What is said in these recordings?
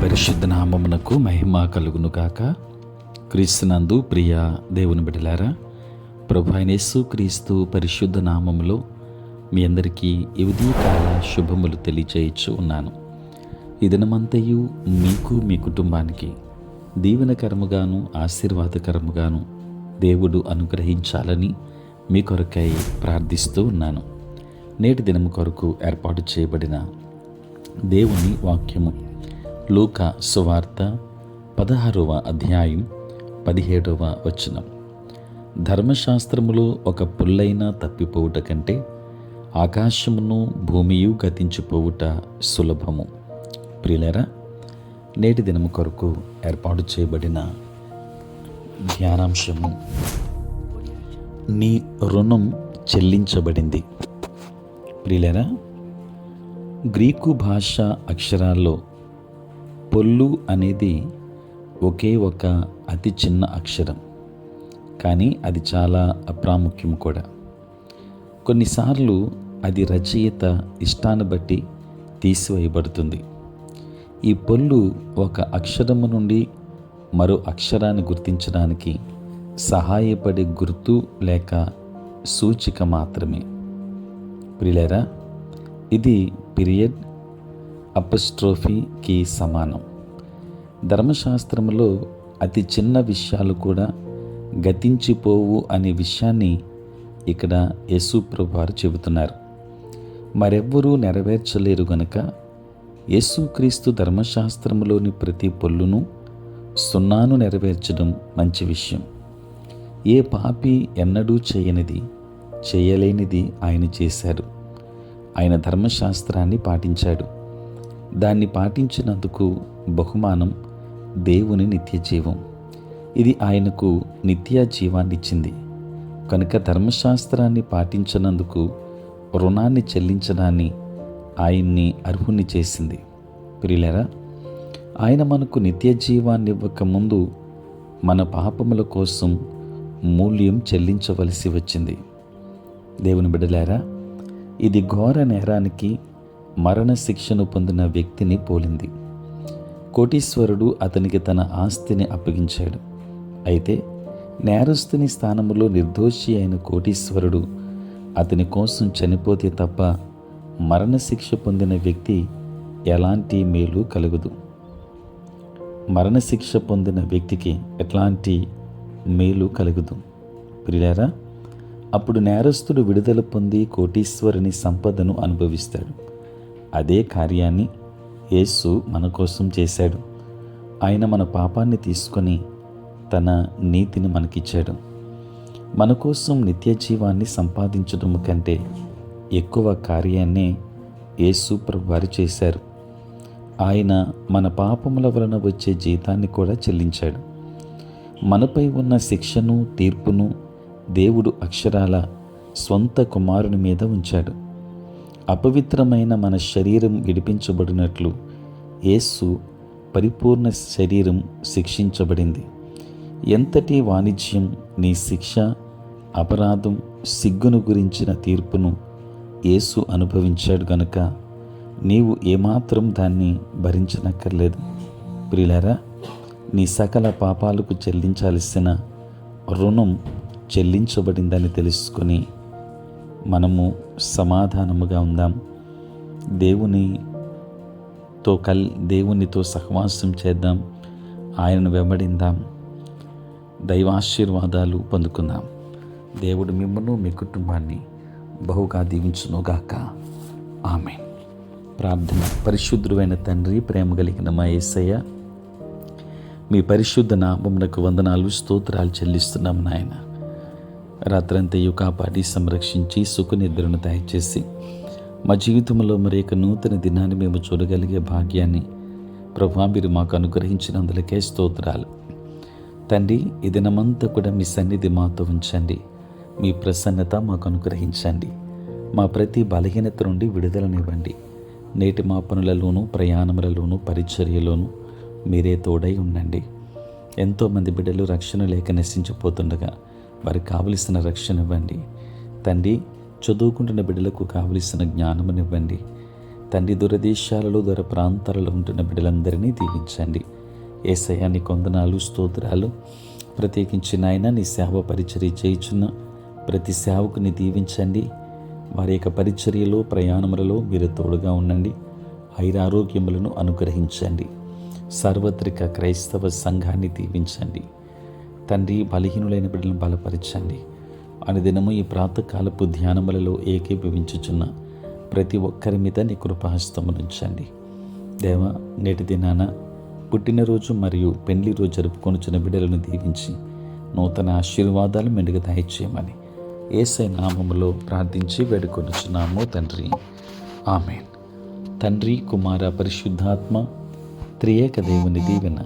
పరిశుద్ధ నామమునకు మహిమ కలుగును గాక. క్రీస్తునందు ప్రియ దేవుని బిడ్డలారా, ప్రభు అయిన యేసు క్రీస్తు పరిశుద్ధ నామములో మీ అందరికీ ఈ ఉదయకాల శుభములు తెలియచేయచ్చు ఉన్నాను. ఈ దినమంతయు మీకు మీ కుటుంబానికి దీవెనకరముగాను ఆశీర్వాదకరముగాను దేవుడు అనుగ్రహించాలని మీ కొరకై ప్రార్థిస్తూ ఉన్నాను. నేటి దినము కొరకు ఏర్పాటు చేయబడిన దేవుని వాక్యము లూకా సువార్త 16వ అధ్యాయం 17వ వచనం. ధర్మశాస్త్రములో ఒక పుల్లైన తప్పిపోవుట కంటే ఆకాశమును భూమియు గతించిపోవుట సులభము. ప్రియులారా, నేటి దినము కొరకు ఏర్పాటు చేయబడిన ధ్యానాంశము నీ రుణం చెల్లించబడింది. ప్రియులారా, గ్రీకు భాష అక్షరాల్లో పొల్లు అనేది ఒకే ఒక అతి చిన్న అక్షరం, కానీ అది చాలా అప్రాముఖ్యం కూడా. కొన్నిసార్లు అది రచయిత ఇష్టాన్ని బట్టి తీసివేయబడుతుంది. ఈ పొల్లు ఒక అక్షరము నుండి మరో అక్షరాన్ని గుర్తించడానికి సహాయపడే గుర్తు లేక సూచిక మాత్రమే. ప్రియులారా, ఇది పీరియడ్ అపస్ట్రోఫీకి సమానం. ధర్మశాస్త్రంలో అతి చిన్న విషయాలు కూడా గతించిపోవు అనే విషయాన్ని ఇక్కడ యేసు ప్రభువారు చెబుతున్నారు. మరెవ్వరూ నెరవేర్చలేరు గనుక యేసుక్రీస్తు ధర్మశాస్త్రములోని ప్రతి పొల్లును సున్నాను నెరవేర్చడం మంచి విషయం. ఏ పాపి ఎన్నడూ చేయలేనిది ఆయన చేశాడు. ఆయన ధర్మశాస్త్రాన్ని పాటించాడు. దాన్ని పాటించినందుకు బహుమానం దేవుని నిత్య జీవం. ఇది ఆయనకు నిత్య జీవాన్నిచ్చింది కనుక ధర్మశాస్త్రాన్ని పాటించినందుకు రుణాన్ని చెల్లించడాన్ని ఆయన్ని అర్హుని చేసింది. ప్రియులారా, ఆయన మనకు నిత్య జీవాన్ని ఇవ్వక ముందు మన పాపముల కోసం మూల్యం చెల్లించవలసి వచ్చింది. దేవుని బిడ్డలారా, ఇది ఘోర నేరానికి మరణ శిక్షను పొందిన వ్యక్తిని పోలింది. కోటీశ్వరుడు అతనికి తన ఆస్తిని అప్పగించాడు. అయితే నేరస్తుని స్థానంలో నిర్దోషి అయిన కోటీశ్వరుడు అతని కోసం చనిపోతే తప్ప మరణశిక్ష పొందిన వ్యక్తి ఎలాంటి మేలు కలుగదు. మరణశిక్ష పొందిన వ్యక్తికి ఎట్లాంటి మేలు కలుగదు. ప్రియులారా, అప్పుడు నేరస్తుడు విడుదల పొంది కోటీశ్వరుని సంపదను అనుభవిస్తాడు. అదే కార్యాన్ని యేసు మన కోసం చేశాడు. ఆయన మన పాపాన్ని తీసుకొని తన నీతిని మనకిచ్చాడు. మన కోసం నిత్య జీవాన్ని సంపాదించడం కంటే ఎక్కువ కార్యాన్నే యేసు ప్రభువారు చేశారు. ఆయన మన పాపముల వలన వచ్చే జీతాన్ని కూడా చెల్లించాడు. మనపై ఉన్న శిక్షను తీర్పును దేవుడు అక్షరాల స్వంత కుమారుని మీద ఉంచాడు. అపవిత్రమైన మన శరీరం విడిపించబడినట్లు యేసు పరిపూర్ణ శరీరం శిక్షించబడింది. ఎంతటి వాణిజ్యం నీ శిక్ష, అపరాధం, సిగ్గును గురించిన తీర్పును యేసు అనుభవించాడు గనుక నీవు ఏమాత్రం దాన్ని భరించనక్కర్లేదు. ప్రియులారా, నీ సకల పాపాలకు చెల్లించాల్సిన రుణం చెల్లించబడిందని తెలుసుకొని మనము సమాధానముగా ఉందాం. దేవునితో సహవాసం చేద్దాం. ఆయనను వెంబడిందాం. దైవాశీర్వాదాలు పొందుకుందాం. దేవుడు మిమ్మల్ని మీ కుటుంబాన్ని బహుగా దీవించునుగాక. ఆమేన్. ప్రార్థన. పరిశుద్ధుడైన తండ్రి, ప్రేమ కలిగిన మా యేసయ్య, మీ పరిశుద్ధ నామమునకు వందనాలు, స్తోత్రాలు చెల్లిస్తున్నాం నాయన. రాత్రంతయు కాపాడి సంరక్షించి సుఖనిద్రను దయచేసి మా జీవితంలో మరొక నూతన దినాన్ని మేము చూడగలిగే భాగ్యాన్ని ప్రభువా మీరు మాకు అనుగ్రహించినందులకే స్తోత్రాలు. తండ్రి, ఈ దినమంతా కూడా మీ సన్నిధి మాతో ఉంచండి. మీ ప్రసన్నత మాకు అనుగ్రహించండి. మా ప్రతి బలహీనత నుండి విడుదలనివ్వండి. నేటి మా పనులలోనూ, ప్రయాణములలోనూ, పరిచర్యలోనూ మీరే తోడై ఉండండి. ఎంతోమంది బిడ్డలు రక్షణ లేక నశించిపోతుండగా వారికి కావలసిన రక్షణ ఇవ్వండి. తండ్రి, చదువుకుంటున్న బిడ్డలకు కావలసిన జ్ఞానమునివ్వండి. తండ్రి దూరదేశాలలో దూర ప్రాంతాలలో ఉంటున్న బిడ్డలందరినీ దీవించండి. యేసయ్యా నీ కొందనాలు, స్తోత్రాలు. ప్రత్యేకించి నాయన నీ సేవ పరిచర్య చేయుచున్న ప్రతి సేవకుని దీవించండి. వారి యొక్క పరిచర్యలో, ప్రయాణములలో మీరు తోడుగా ఉండండి. ఆరోగ్యములను అనుగ్రహించండి. సార్వత్రిక క్రైస్తవ సంఘాన్ని దీవించండి. తండ్రి, బలహీనులైన బిడ్డలను బలపరచండి. అనుదినము ఈ ప్రాతకాలపు ధ్యానములలో ఏకీభవించుచున్న ప్రతి ఒక్కరి మీద నీ కృపాహస్తమునుంచండి. దేవ, నేటి దినాన పుట్టినరోజు మరియు పెళ్లి రోజు జరుపుకొనుచున్న బిడ్డలను దీవించి నూతన ఆశీర్వాదాలు మెండుగా దయచేయమని యేసయ్య నామములో ప్రార్థించి వేడుకొనుచున్నాము తండ్రి. ఆమేన్. తండ్రి, కుమార, పరిశుద్ధాత్మ త్రియేక దేవుని దీవెన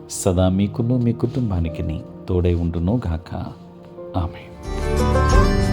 సదా మీకును మీ కుటుంబానికి తోడై ఉండును గాక. ఆమేన్.